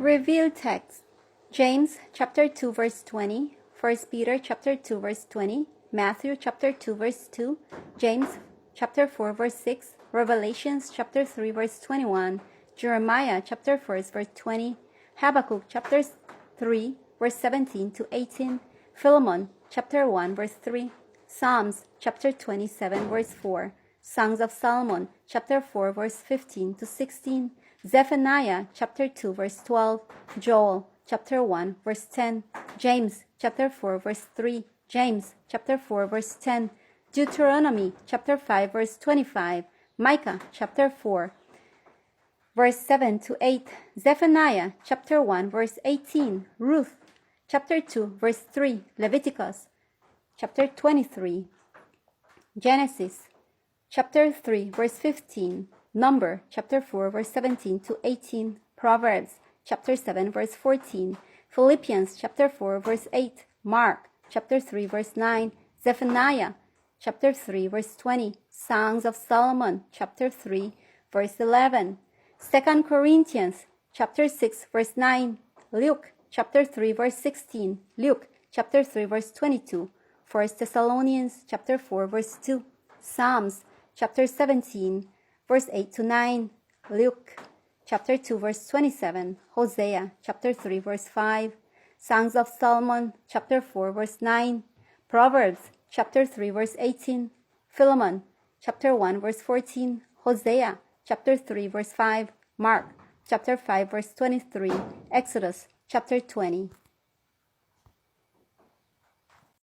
Reveal text. James chapter 2 verse 20, 1 Peter chapter 2 verse 20, Matthew chapter 2 verse 2, James chapter 4 verse 6, Revelations chapter 3 verse 21, Jeremiah chapter 4 verse 20, Habakkuk chapter 3 verse 17 to 18, Philemon chapter 1 verse 3, Psalms chapter 27 verse 4, Songs of Solomon chapter 4 verse 15 to 16, Zephaniah chapter 2 verse 12, Joel chapter 1 verse 10, James chapter 4 verse 3, James chapter 4 verse 10, Deuteronomy chapter 5 verse 25, Micah chapter 4 verse 7 to 8, Zephaniah chapter 1 verse 18, Ruth chapter 2 verse 3, Leviticus chapter 23, Genesis chapter 3 verse 15, Number chapter 4 verse 17 to 18, Proverbs chapter 7 verse 14, Philippians chapter 4 verse 8, Mark chapter 3 verse 9, Zephaniah chapter 3 verse 20, Songs of Solomon chapter 3 verse 11, 2 Corinthians chapter 6 verse 9, Luke chapter 3 verse 16, Luke chapter 3 verse 22, 1 Thessalonians chapter 4 verse 2, Psalms chapter 17 verse 8 to 9, Luke chapter 2 verse 27, Hosea chapter 3 verse 5, Songs of Solomon chapter 4 verse 9, Proverbs chapter 3 verse 18, Philemon chapter 1 verse 14, Hosea chapter 3 verse 5, Mark chapter 5 verse 23, Exodus chapter 20.